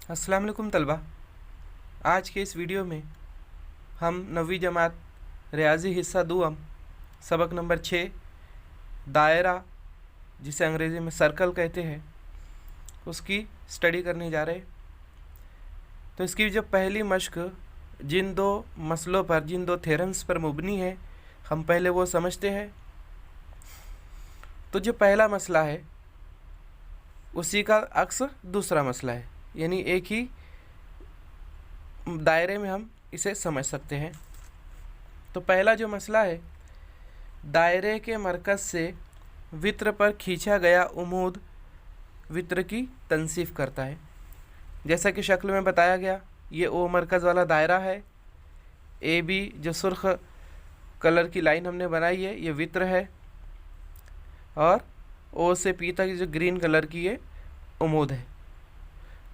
अस्सलाम वालेकुम तलबा। आज के इस वीडियो में हम 9वीं जमात रियाजी हिस्सा दुअम सबक नंबर 6 दायरा, जिसे अंग्रेज़ी में सर्कल कहते हैं, उसकी स्टडी करने जा रहे हैं। तो इसकी जो पहली मश्क जिन दो मसलों पर, जिन दो थ्योरम्स पर मुबनी है, हम पहले वो समझते हैं। तो जो पहला मसला है उसी का अक्स दूसरा मसला है, यानी एक ही दायरे में हम इसे समझ सकते हैं। तो पहला जो मसला है, दायरे के मरकज़ से वित्र पर खींचा गया उमूद वित्र की तनसीफ करता है। जैसा कि शक्ल में बताया गया, ये ओ मरकज़ वाला दायरा है। ए बी जो सुर्ख कलर की लाइन हमने बनाई है, ये वित्र है, और ओ से पी तक जो ग्रीन कलर की ये उमूद है।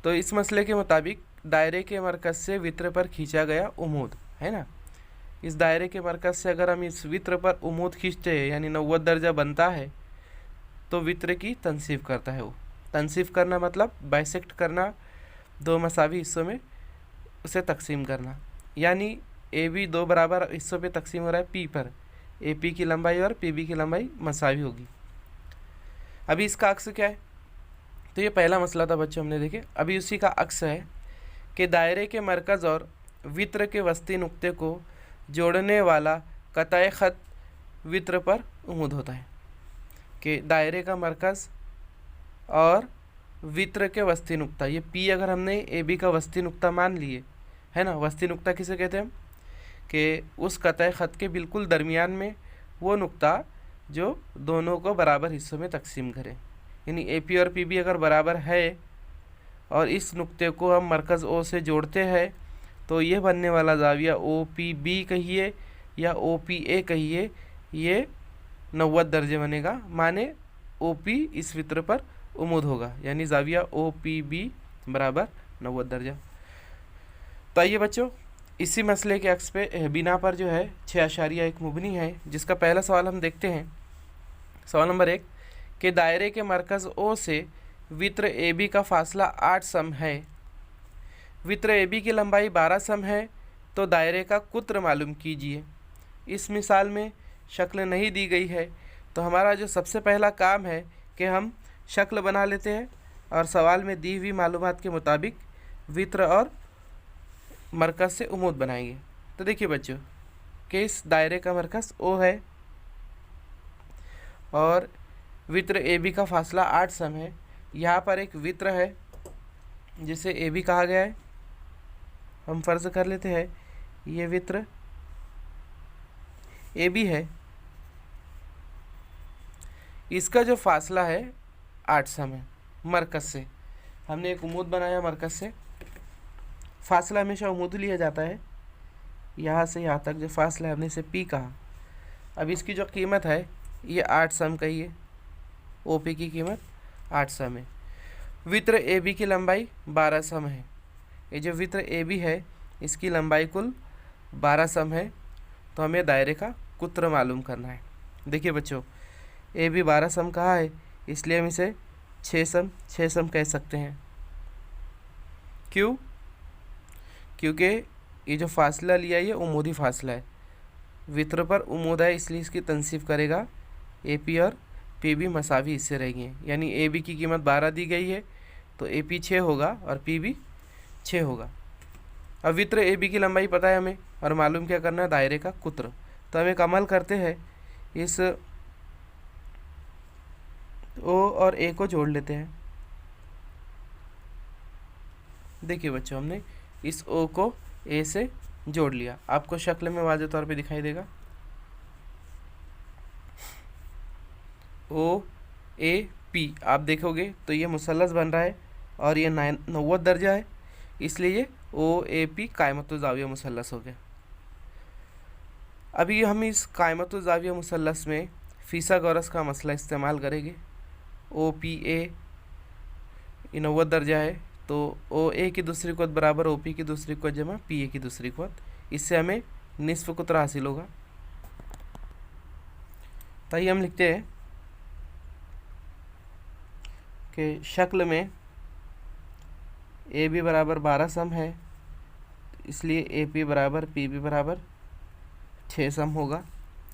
तो इस मसले के मुताबिक दायरे के मरकज़ से वित्र पर खींचा गया उमूद है ना, इस दायरे के मरकज़ से अगर हम इस वित्र पर उमूद खींचते हैं, यानी 90 दर्जा बनता है, तो वित्र की तनसीफ करता है। वो तनसीफ करना मतलब बाइसेक्ट करना, दो मसावी हिस्सों में उसे तकसीम करना। यानी ए बी दो बराबर हिस्सों पे तकसीम हो रहा है पी पर, ए पी की लंबाई और पी बी की लंबाई मसावी होगी। अभी इसका अक्स क्या है? तो ये पहला मसला था बच्चों, हमने देखे। अभी उसी का अक्स है कि दायरे के मरकज़ और वित्र के वस्ती नुक्ते को जोड़ने वाला कतई ख़त वित्र पर उमूद होता है। कि दायरे का मरकज़ और वित्र के वस्ती नुक्ता, ये पी अगर हमने ए बी का वस्ती नुक्ता मान लिए है ना, वस्ती नुक्ता किसे कहते हैं हम? कि उस कतई ख़त के बिल्कुल दरमियान में वो नुक्ता जो दोनों को बराबर हिस्सों में तकसीम करे। यानी ए पी और पी बी अगर बराबर है और इस नुक्ते को हम मरकज़ ओ से जोड़ते हैं, तो ये बनने वाला ज़ाविया ओ पी बी कहिए या ओ पी ए कहिए, ये 90 दर्जे बनेगा। माने ओ पी इस वित्र पर उमूद होगा, यानी ज़ाविया ओ पी बी बराबर 90 दर्जा। तो आइए बच्चों, इसी मसले के अक्स पे बिना पर जो है 6.1 मुबनी है, जिसका पहला सवाल हम देखते हैं। सवाल नंबर 1 कि दायरे के मरकज़ ओ से वित्र ए बी का फासला 8 सम है। वित्र ए बी की लंबाई 12 सम है, तो दायरे का कुत्र मालूम कीजिए। इस मिसाल में शक्ल नहीं दी गई है, तो हमारा जो सबसे पहला काम है कि हम शक्ल बना लेते हैं और सवाल में दी हुई मालूमात के मुताबिक वित्र और मरकज़ से उमूद बनाएंगे। तो देखिए बच्चों कि इस दायरे का मरकज़ ओ है और वित्र ए बी का फासला 8 सम है। यहाँ पर एक वित्र है जिसे ए बी कहा गया है। हम फ़र्ज़ कर लेते हैं ये वित्र ए बी है, इसका जो फासला है 8 सम है मरकज़ से। हमने एक उमूद बनाया मरकज़ से, फासला हमेशा उमूद लिया जाता है। यहाँ से यहाँ तक जो फासला है हमने इसे पी कहा। अब इसकी जो कीमत है ये 8 सम का ही है, ओ पी की कीमत 8 सम है। वित्र ए बी की लंबाई 12 सम है। ये जो वित्र ए बी है इसकी लंबाई कुल 12 सम है, तो हमें दायरे का कुत्र मालूम करना है। देखिए बच्चों, ए बी 12 सम कहा है, इसलिए हम इसे 6 सम कह सकते हैं। क्यों? क्योंकि ये जो फासला लिया है ये उमूदी फासला है, वित्र पर उमूद है, इसलिए इसकी तनसीफ करेगा। ए पी और पी बी मसावी हिस्से रहेंगे, यानी ए बी की कीमत 12 दी गई है, तो ए पी 6 होगा और पी बी 6 होगा। अब वित्र ए बी की लंबाई पता है हमें, और मालूम क्या करना है? दायरे का कुत्र। तो हम एक अमल करते हैं, इस ओ और ए को जोड़ लेते हैं। देखिए बच्चों, हमने इस ओ को ए से जोड़ लिया, आपको शक्ल में वाज़ेह तौर पे दिखाई देगा। ओ ए पी आप देखोगे तो ये मुसल्लस बन रहा है और ये 90 दर्जा है, इसलिए ये ओ ए पी कायमतुज़ाविया मुसल्लस हो गया। अभी हम इस कायमतुज़ाविया मुसल्लस में फीसागोरस का मसला इस्तेमाल करेंगे। ओ पी ए 90 दर्जा है, तो ओ ए की दूसरी कुव्वत बराबर ओ पी की दूसरी कुव्वत जमा पी ए की दूसरी कुव्वत, इससे हमें निस्फ़ कुत्र हासिल होगा। तो ये हम लिखते हैं कि शक्ल में ए बी बराबर 12 सम है, इसलिए ए पी बराबर पी बी बराबर 6 सम होगा।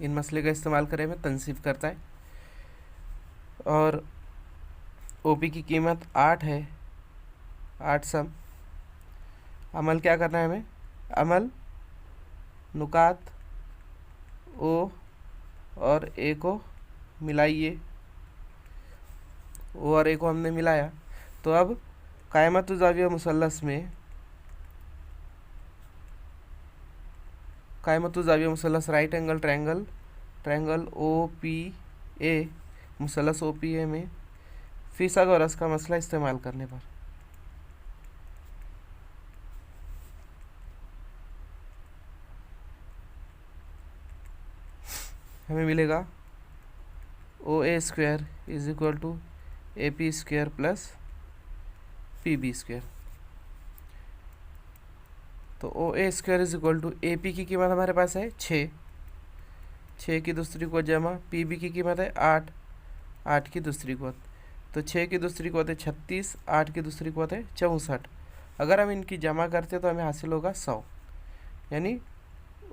इन मसले का इस्तेमाल करें में तनसीब करता है। और ओ पी की कीमत 8 है, 8 सम। अमल क्या करना है हमें? अमल नुकात ओ और ए को मिलाइए। ओ और ए को हमने मिलाया, तो अब कायमत ज़ाविया मुसल्लस में, कायमत ज़ाविया मुसल्लस right angle triangle, triangle O P A, मुसल्लस ओ पी ए में फिसागोरस का मसला इस्तेमाल करने पर हमें मिलेगा O A square is equal to A P square plus P B square. तो O A square is equal to A P की कीमत हमारे पास है 6, 6 की दूसरी को जमा, पी बी की कीमत है 8, 8 की दूसरी को, तो 6 की दूसरी को है 36, 8 की दूसरी को है 64। अगर हम इनकी जमा करते तो हमें हासिल होगा 100, यानी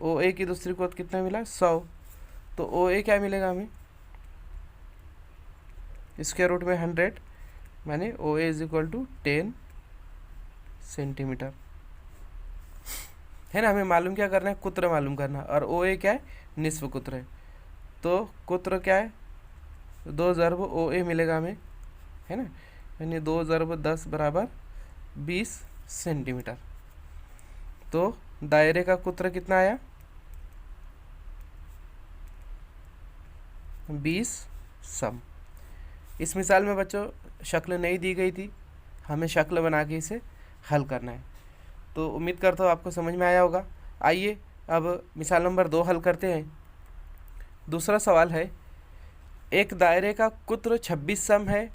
ओ ए की दूसरी को कितना मिला? 100। तो ओ ए क्या मिलेगा हमें? स्क्वायर रूट में 100, माने ओ ए इज इक्वल टू 10 सेंटीमीटर, है ना। हमें मालूम क्या करना है? कुत्र मालूम करना। और ओ ए क्या है? निस्फ कुत्र है। तो कुत्र क्या है? 2 ज़रब ओ ए मिलेगा हमें, है ना, यानी 2 ज़रब 10 बराबर 20 सेंटीमीटर। तो दायरे का कुत्र कितना आया? 20 सम। इस मिसाल में बच्चों शक्ल नहीं दी गई थी, हमें शक्ल बना के इसे हल करना है। तो उम्मीद करता हूँ आपको समझ में आया होगा। आइए अब मिसाल नंबर 2 हल करते हैं। दूसरा सवाल है, एक दायरे का कुत्र 26 सम है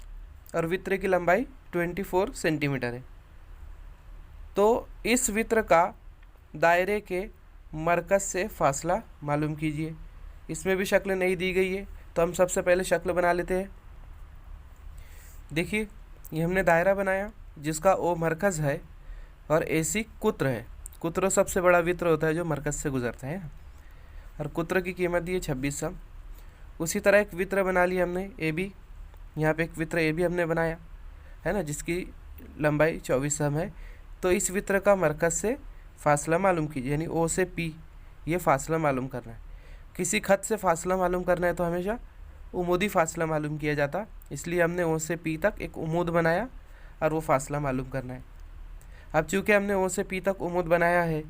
और वित्र की लंबाई 24 सेंटीमीटर है। तो इस वित्र का दायरे के मरकज़ से फासला मालूम कीजिए। इसमें भी शक्ल नहीं दी गई है, तो हम सबसे पहले शक्ल बना लेते हैं। देखिए, ये हमने दायरा बनाया जिसका ओ मरकज़ है और ए सी कुत्र है। कुत्र सबसे बड़ा वित्र होता है जो मरकज़ से गुजरता है, और कुत्र की कीमत दी है 26 सम। उसी तरह एक वित्र बना लिया हमने ए बी, यहाँ पे एक वित्र ए बी हमने बनाया, है ना, जिसकी लंबाई 24 सम है। तो इस वित्र का मरकज़ से फासला मालूम कीजिए, यानी ओ से पी, ये फासला मालूम करना है। किसी खत से फासला मालूम करना है तो हमेशा उमूदी फासला मालूम किया जाता, इसलिए हमने ओ से पी तक एक उमूद बनाया और वो फासला मालूम करना है। अब चूँकि हमने ओ से पी तक उमूद बनाया है,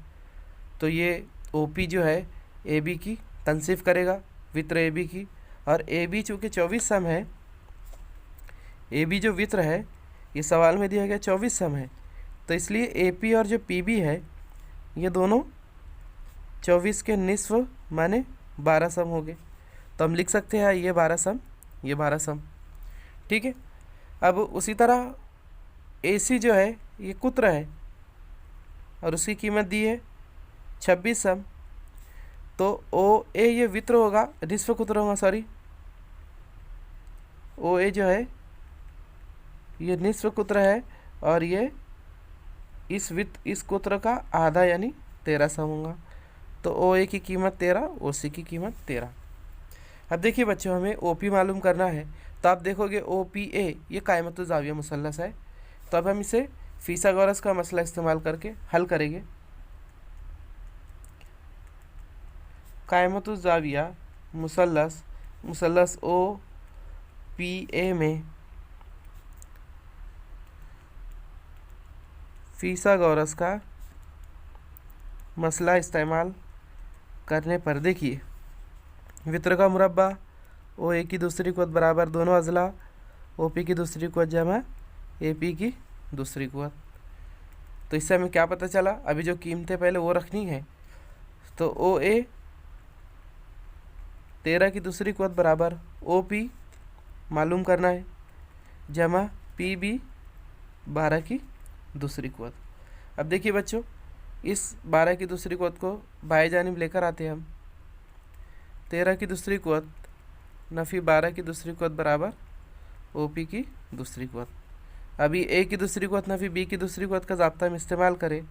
तो ये ओ पी जो है ए बी की तनसीफ करेगा, वित्र ए बी की। और ए बी चूँकि 24 सम है, ए बी जो वित्र है ये सवाल में दिया गया 24 सम है, तो इसलिए ए पी और जो पी बी है ये दोनों 24 के निस्फ माने 12 सम हो गए। तो हम लिख सकते हैं ये 12 सम, ये 12 सम, ठीक है। अब उसी तरह ए सी जो है ये कुत्र है और उसकी कीमत दी है 26 सम। तो ओ ए ये वित्र होगा, निस्फ कुत्र होगा, सॉरी, ओ ए जो है ये निस्फ कुत्र है और ये इस कुत्र का आधा यानी 13 सम होगा। तो ओ ए की कीमत 13, ओ सी की कीमत 13। अब देखिए बच्चों, हमें ओ पी मालूम करना है, तो आप देखोगे ओ पी ए ये कायमत ज़ाविया मुसल्लस है। तो अब हम इसे फिसागोरस का मसला इस्तेमाल करके हल करेंगे। कायमत ज़ाविया मुसल्लस, मुसल्लस ओ पी ए में फिसागोरस का मसला इस्तेमाल करने पर देखिए, वित्र का मुरब्बा ओ ए की दूसरी कुवत बराबर दोनों अज़ला ओ पी की दूसरी कुवत जमा ए पी की दूसरी कुवत। तो इससे हमें क्या पता चला? अभी जो कीमतें पहले वो रखनी है। तो ओ ए 13 की दूसरी कुवत बराबर ओ पी मालूम करना है, जमा पी बी 12 की दूसरी कुवत। अब देखिए बच्चों, इस 12 की दूसरी कुवत को बाएं जानिब लेकर आते हैं हम। 13 की दूसरी कुवत नफ़ी 12 की दूसरी कुवत बराबर ओ पी की दूसरी कुवत। अभी ए की दूसरी कुवत नफी बी की दूसरी कुवत का ज़ाब्ता हम इस्तेमाल करें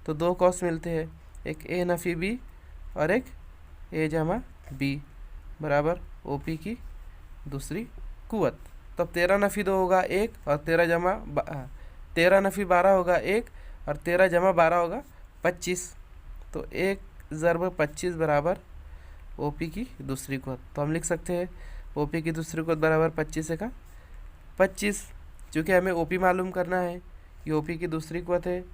तो दो कॉस मिलते हैं, एक ए नफी बी और एक ए जमा बी बराबर ओ पी की दूसरी कुवत। तो अब 13 नफी 2 होगा 1 और 13 नफी 12 होगा 1 और 13 जमा 12 होगा 25। तो 1 ज़रब 25 बराबर ओ पी की दूसरी कुवत। तो हम लिख सकते हैं ओ पी की दूसरी कुवत बराबर 25 का 25। चूँकि हमें ओ पी मालूम करना है, ये ओ पी की दूसरी कुवत है,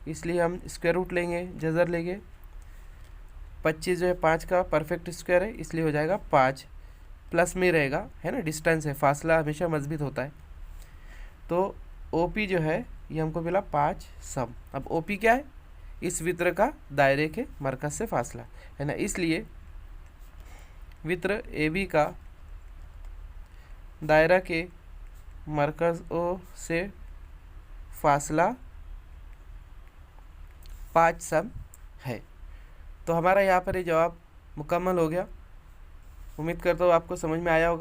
इसलिए हम स्क्वायर रूट लेंगे, जज़र लेंगे। 25 जो है 5 का परफेक्ट स्क्वायर है, इसलिए हो जाएगा 5, प्लस में रहेगा, है ना, डिस्टेंस है, फासला हमेशा मजबूत होता है। तो ओ पी जो है ये हमको मिला 5 सम। अब ओ पी क्या है? इस वृत्त का दायरे के मरकज से फासला, है ना, इसलिए वृत्त ए बी का दायरा के मरकज ओ से फासला 5 सम है। तो हमारा यहाँ पर ये जवाब मुकम्मल हो गया। उम्मीद करता हूँ आपको समझ में आया होगा।